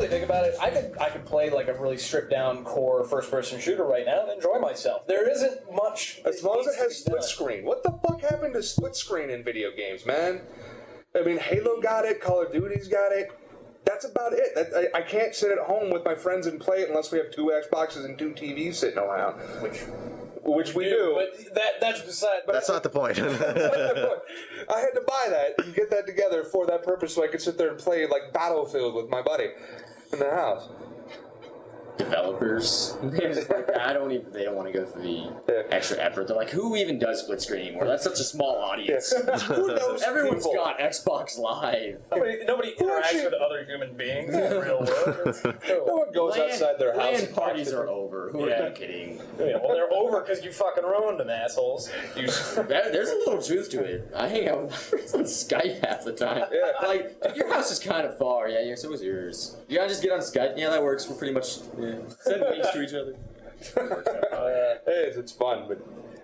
really think about it, I could play like a really stripped down core first person shooter right now and enjoy myself. There isn't much. As long as it has split screen. What the fuck happened to split screen in video games, man? I mean, Halo got it, Call of Duty's got it. That's about it. I can't sit at home with my friends and play it unless we have 2 Xboxes and 2 TVs sitting around. Which we do. But that's beside... That's not the point. I had to buy that and get that together for that purpose so I could sit there and play like Battlefield with my buddy in the house. Developers, they don't want to go through the extra effort. They're like, who even does split screen anymore? That's such a small audience. Who knows? Everyone's people? got Xbox Live. Nobody interacts with other human beings in the real world. No one goes outside their house. LAN parties are over. Who are you kidding? Yeah, well, they're over because you fucking ruined them, assholes. There's a little truth to it. I hang out with my friends on Skype half the time. Yeah. Like, your house is kind of far. Yeah, so is yours. You gotta just get on Skype. Yeah, that works. We're pretty much... send links to each other. It's fun, but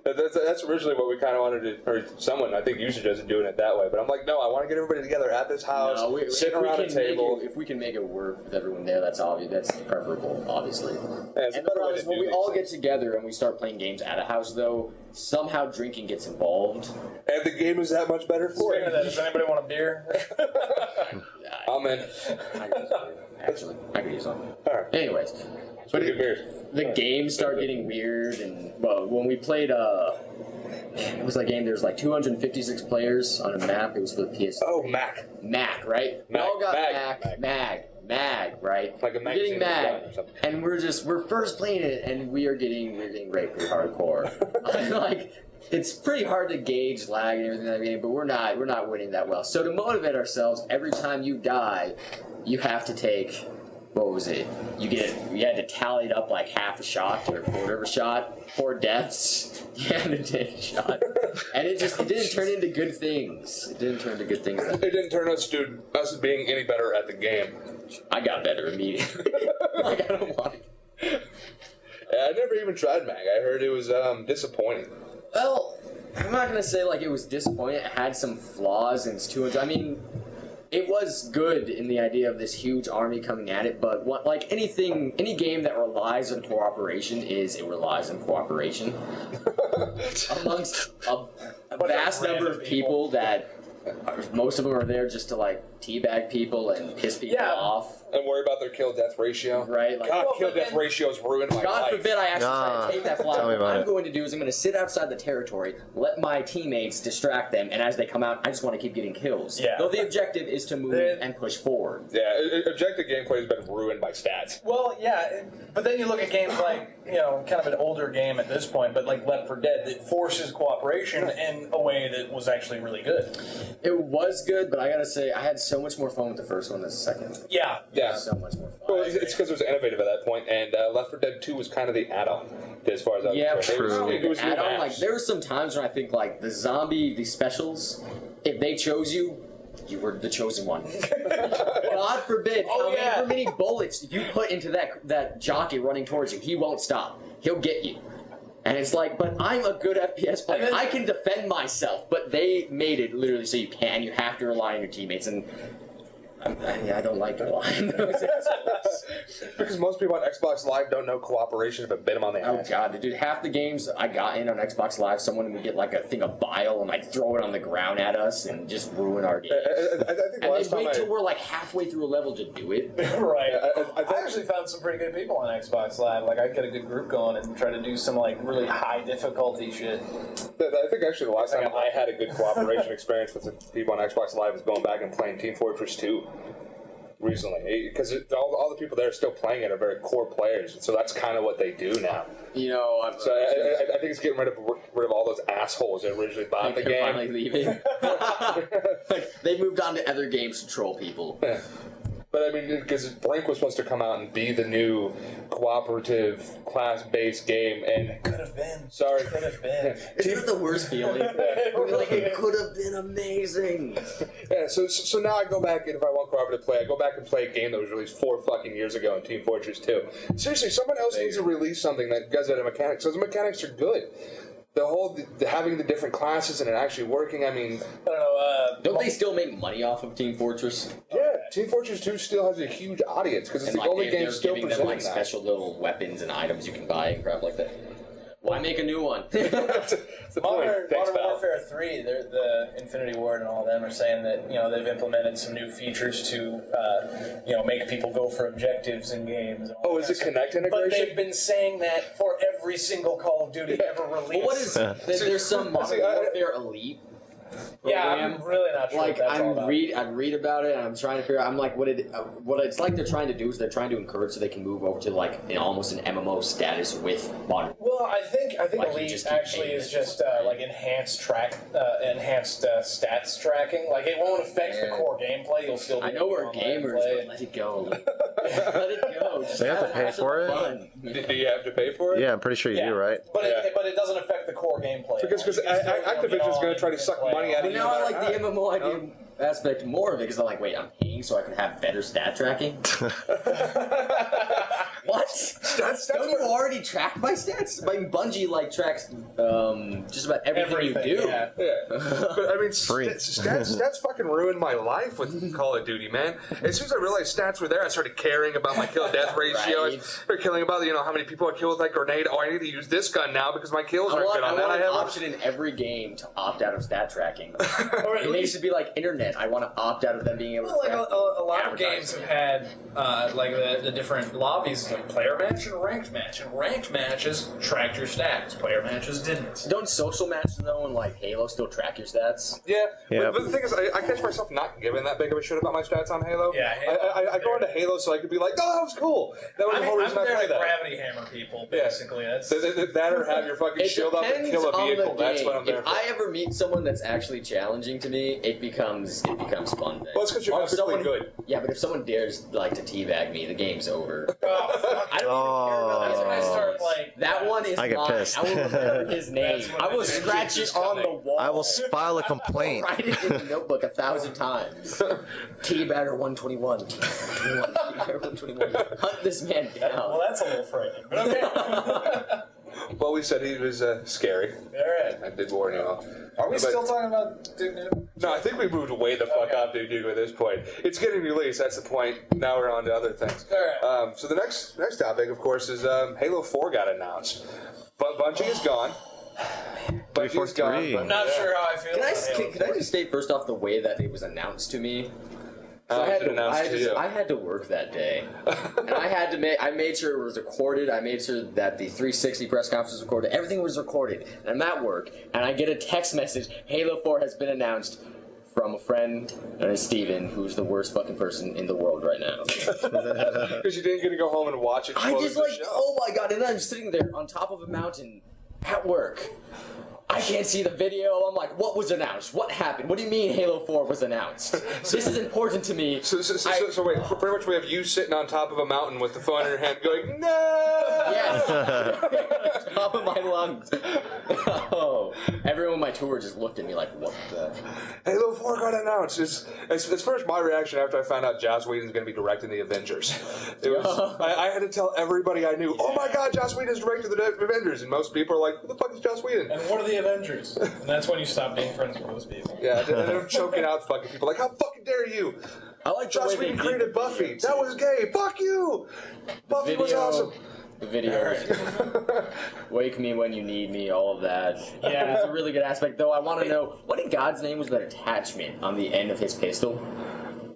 that's originally what we kind of wanted to, or someone, I think you suggested doing it that way, but I'm like, no, I want to get everybody together at this house, sitting around a table. If we can make it work with everyone there, that's obvious. That's preferable, obviously. Yeah, and the problem is when we all get together and we start playing games at a house, though, somehow drinking gets involved. And the game is that much better for Speaking it. of that, does anybody want a beer? I'm in. Actually, I could use one. All right. Anyways. But the games start getting weird, and well, when we played, it was that game. There's like 256 players on a map. It was for the PS. Oh, Mac, right? We all got Mag, right? Like a we're getting Mag, or something. and we're first playing it, and we're getting raped pretty hardcore. Like, it's pretty hard to gauge lag and everything in that game, but we're not winning that well. So to motivate ourselves, every time you die, you have to take. What was it? You had to tally it up like half a shot or a quarter of a shot. 4 deaths. You had to take a shot. And it didn't turn into good things. It didn't turn into good things. It didn't turn us being any better at the game. I got better immediately. Like, I don't want it. Yeah, I never even tried Mag. I heard it was disappointing. Well, I'm not going to say like it was disappointing. It had some flaws and it's too... I mean... It was good in the idea of this huge army coming at it, but like any game that relies on cooperation relies on cooperation amongst a vast number of people that most of them are there just to like teabag people and piss people off. And worry about their kill-death ratio. Right. Like, God, kill-death ratios ruined my life. God forbid I actually try to take that flag. What I'm going to do is I'm going to sit outside the territory, let my teammates distract them, and as they come out, I just want to keep getting kills. Yeah. Though the objective is to move and push forward. Yeah, objective gameplay has been ruined by stats. Well, yeah, but then you look at games like, kind of an older game at this point, but like Left 4 Dead, that forces cooperation in a way that was actually really good. It was good, but I gotta say, I had so much more fun with the first one than the second. Yeah. So much more fun. Well, it's because it was innovative at that point, and Left 4 Dead 2 was kind of the add-on, as far as I was concerned. True. It was Add-on, like, there were some times when I think, like, the specials, if they chose you, you were the chosen one. God forbid, however many bullets you put into that jockey running towards you, he won't stop. He'll get you. And it's like, but I'm a good FPS player. I can defend myself. But they made it literally so you can. You have to rely on your teammates. And I don't like relying on those. Because most people on Xbox Live don't know cooperation if it bit them on the ass. Oh god, dude, half the games I got in on Xbox Live, someone would get like a thing of bile and like throw it on the ground at us and just ruin our game. I think and they wait till we're like halfway through a level to do it. Right. I actually found some pretty good people on Xbox Live. Like, I'd get a good group going and try to do some like really high difficulty shit. I think actually the last time I had a good cooperation experience with the people on Xbox Live is going back and playing Team Fortress 2. Recently, because all the people there are still playing it are very core players, and so that's kind of what they do now. I think it's getting rid of all those assholes that originally bought the game. Finally leaving. Like, they moved on to other games to troll people. Yeah. But I mean, because Blink was supposed to come out and be the new cooperative, class-based game, and it could have been. Sorry, it could have been. Isn't it the worst feeling? Like, it could have been amazing. Yeah. So now I go back, and if I want cooperative play, I go back and play a game that was released 4 fucking years ago in Team Fortress 2. Seriously, someone else needs to release something that does that in mechanics. Those mechanics are good. Having the different classes and it actually working. I mean, I don't know. Don't they still make money off of Team Fortress? Yeah. Team Fortress 2 still has a huge audience because it's And the only they're game still giving them presenting like that. special little weapons and items you can buy and crap like that. Why make a new one? That's the point. Modern Thanks, Val. Warfare 3, the Infinity Ward and all of them are saying that they've implemented some new features to make people go for objectives in games. And all Oh, that is it kind of Kinect stuff. integration? But they've been saying that for every single Call of Duty ever released. Well, what is there's some Modern See, I- Warfare Elite Yeah, program. I'm really not sure Like what that's all about. I read about it and I'm trying to figure out. I'm like, what it's like they're trying to do is they're trying to encourage so they can move over to like almost an MMO status with modern. Well, I think Like, you Elite just keep actually paying is it. just like enhanced stats tracking. Like it won't affect the Yeah. core gameplay. You'll still. I know we're gamers, but let it go. Let it go. Just They have to pay some for it? fun. Do you have to pay for it? Yeah, I'm pretty sure you do, right? But Yeah. it doesn't affect the core gameplay. Because You can still, Activision's get going on to try to and suck play money out on of But you. now I like the MMO idea No. aspect more of it because I'm like, wait, I'm paying so I can have better stat tracking. What? That's Don't you what- already track my stats? I mean, Bungie tracks just about everything you do. Yeah. Yeah, but I mean, Free. stats fucking ruined my life with Call of Duty, man. As soon as I realized stats were there, I started caring about my kill-death ratio. Right. I started caring about how many people I killed with that grenade. Oh, I need to use this gun now because my kills I aren't want, good I on that. want I an have option in every game to opt out of stat tracking. Or at It needs least, to be like internet. I want to opt out of them being able to well, like track a lot of games advertising. have had like the different lobbies, like player match and ranked match. And ranked matches tracked your stats. Player matches didn't. Don't social matches though and like Halo still track your stats? Yeah, Yeah. But the thing is, I catch myself not giving that big of a shit about my stats on Halo. Yeah, Halo I go into Halo so I could be like, oh, that was cool. That was the whole reason I there played to that. gravity hammer people, Yeah. basically. That's That or have your fucking It shield up and depends kill a on the vehicle. That's game. what I'm there If for. I ever meet someone that's actually challenging to me, it becomes fun. Then. Well, it's because you're Or if epically someone- good. Yeah, but if someone dares like to teabag me, the game's over. oh, fuck. I don't even care about That's these when I guys. start like That one is I get mine. pissed. I will remember his name. That's when I will the scratch ninja it is on the coming. wall. I will file a complaint. Write it in the notebook 1,000 times. Teabagger 121. Teabagger 121. Hunt this man down. Well, that's a little frightening. But okay. Well, we said he was scary. All right. I did warn you all. Are we But- still talking about Duke Nukem? No, I think we moved way the fuck Okay. off Duke Nukem at this point. It's getting released. That's the point. Now we're on to other things. All right. So the next topic, of course, is Halo 4 got announced. But Bungie is gone. Bungie is gone. 3. but- I'm not yeah. sure how I feel. Can I, about Halo can I just state first off the way that it was announced to me? How I was had it to, announced to you? I had to work that day, and I made sure it was recorded. I made sure that the 360 press conference was recorded. Everything was recorded. And I'm at work, and I get a text message: Halo 4 has been announced. From a friend, Steven, who's the worst fucking person in the world right now. Because you didn't get to go home and watch it. I close just the like, show. oh my god, and then I'm sitting there on top of a mountain at work. I can't see the video. I'm like, what was announced? What happened? What do you mean Halo 4 was announced? This is important to me. So wait, pretty much we have you sitting on top of a mountain with the phone in your hand going, no! Yes. Top of my lungs. Oh. Everyone on my tour just looked at me like, what the? Halo 4 got announced. As far as my reaction after I found out Joss Whedon's going to be directing the Avengers. It was, I had to tell everybody I knew, oh my god, Joss Whedon's directing the Avengers. And most people are like, who the fuck is Joss Whedon? And what are the Avengers? And that's when you stop being friends with those people. Yeah, and I'm choking out fucking people like, how fucking dare you? I like the Joss way they Whedon did created the Buffy. video, That too. was gay. Fuck you. Buffy was awesome. The video, wake me when you need me, all of that. Yeah. It's a really good aspect, though. I want to know, what in God's name was that attachment on the end of his pistol?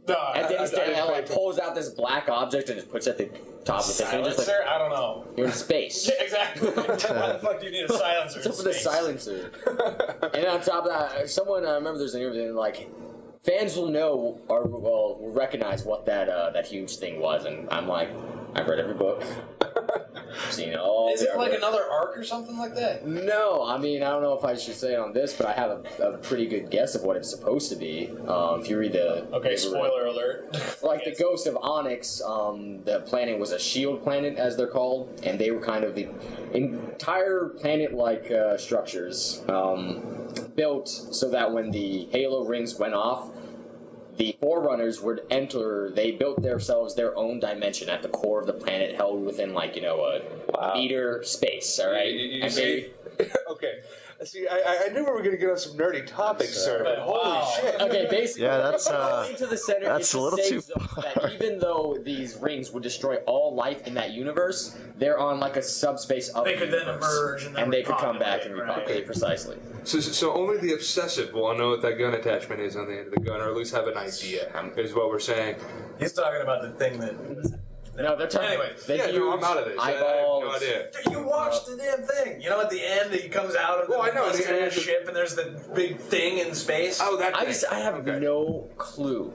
And then he's standing there, like, pulls out this black object and just puts it at the top of his pistol. Just like, Silencer? I don't know. you're in space. Yeah, exactly. Why the fuck do you need a silencer? What's up with the silencer? And on top of that, someone, I remember there's an interview, and like, fans will know, or will recognize what that huge thing was, and I'm like, I've read every book. I've seen all Is the it like artwork. another arc or something like that? No, I mean, I don't know if I should say it on this, but I have a pretty good guess of what it's supposed to be. If you read the... Okay, spoiler alert. Like the Ghost of Onyx, the planet was a shield planet, as they're called, and they were kind of the entire planet-like structures built so that when the Halo rings went off, the Forerunners would enter, they built themselves their own dimension at the core of the planet, held within, like, a meter space, alright? You And see? Okay. See, I knew we were going to get on some nerdy topics, sir, but holy shit. Okay, basically, Yeah, that's, going to the center. that's it's a little safe too zone far. That even though these rings would destroy all life in that universe, they're on like a subspace of They the could then universe. emerge and then they could come back and repopulate, repopulate, right. precisely. So only the obsessive will know what that gun attachment is on the end of the gun, or at least have an idea, is what we're saying. He's talking about the thing that. No, they're talking. Anyway, they Yeah, use no, I'm out of this. I have eyeballs. no idea. Dude, you watched the damn thing. You know, at the end, he comes out of the I know, the and- ship, and there's the big thing in space. Oh, that thing. I have no clue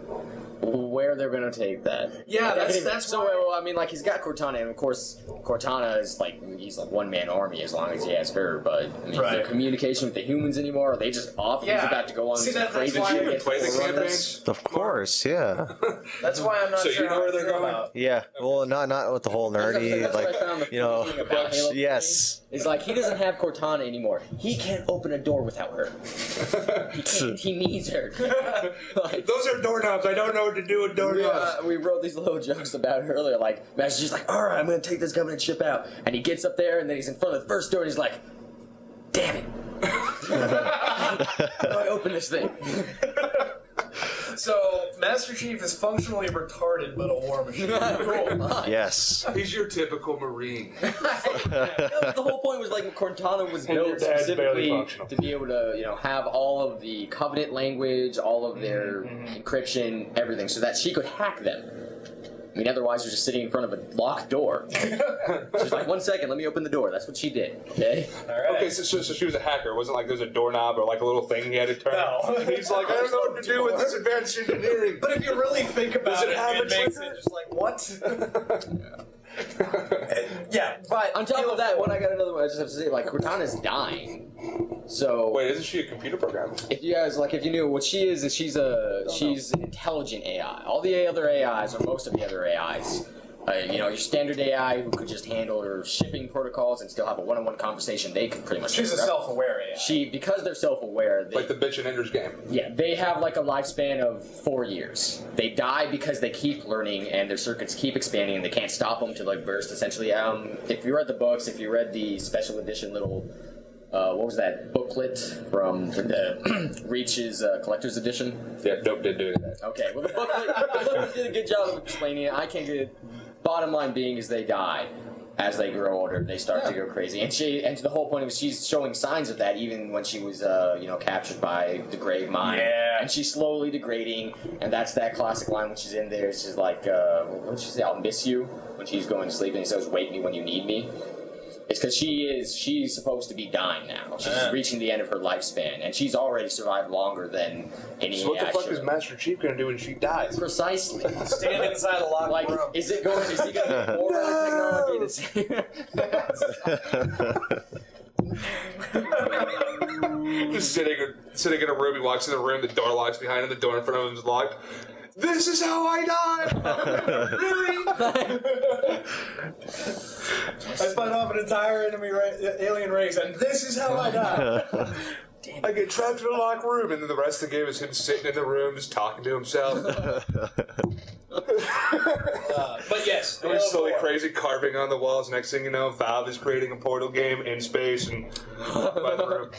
where they're gonna take that. Yeah, that's so. why- Well, I mean, like he's got Cortana, and of course, Cortana is like he's like one man army as long as he has her. But I mean, is there Right. communication with the humans anymore? Are they just off? Yeah. He's about to go on See, some that's crazy why- shit. Did you against play the Forerunner. campaigns? Of course, yeah. That's why I'm not So sure you know how where I they're feel going? about. Yeah. Well, not with the whole nerdy, That's what I like, found the you know, funny thing about Halo yes. It's like he doesn't have Cortana anymore. He can't open a door without her. He can't. He needs her. Like, Those are doorknobs. I don't know what to do with doorknobs. we wrote these little jokes about it earlier. Like, Master's just like, all right, I'm going to take this government ship out. And he gets up there, and then he's in front of the first door, and he's like, damn it. How do I open this thing? So, Master Chief is functionally retarded, but a war machine. Cool. Yes. He's your typical Marine. The whole point was like Cortana was And your built dad's barely specifically functional. to be able to, have all of the Covenant language, all of their encryption, everything, so that she could hack them. I mean, otherwise you're just sitting in front of a locked door. She's like, 1 second, let me open the door. That's what she did. Okay. All right. Okay, so she was a hacker. It wasn't like there was a doorknob or like a little thing he had to turn. No. He's like, I don't know what to do with this advanced engineering. But if you really think about Does it have a makes trigger? it just like, what? Yeah, but On top of that, when I got another one, I just have to say, like, Cortana's dying. So Wait, isn't she a computer programmer? if you guys if you knew what she is she's an intelligent AI. All the other AIs, or most of the other AIs, your standard AI who could just handle her shipping protocols and still have a one-on-one conversation, they could pretty much. she's a self-aware AI. Because they're self-aware, Like the bitch in Ender's Game. yeah, they have like a lifespan of 4 years. They die because they keep learning and their circuits keep expanding and they can't stop them to like burst. Essentially, if you read the books, if you read the special edition little. What was that booklet from the Reach's collector's edition? Yeah, nope, didn't do any of that. Okay, well the booklet did a good job of explaining it. I can't get it. Bottom line being is they die as they grow older. They start to go crazy, and the whole point was she's showing signs of that even when she was captured by the grave mine. Yeah. And she's slowly degrading, and that's that classic line when she's in there. She's like, what did she say? I'll miss you when she's going to sleep, and he says, "Wake me when you need me." It's because she's supposed to be dying now. She's reaching the end of her lifespan, and she's already survived longer than any So what the fuck actual- is Master Chief gonna do when she dies? Precisely. Stand inside a locked Like, room. is he going to be more technology Just sitting in a room, he walks in the room, the door locks behind him, the door in front of him is locked. This is how I die! Really? I fight off an entire alien race, and this is how I die. I get trapped in a locked room, and then the rest of the game is him sitting in the room, just talking to himself. But yes, Going slowly crazy, carving on the walls. Next thing you know, Valve is creating a Portal game in space and by the room.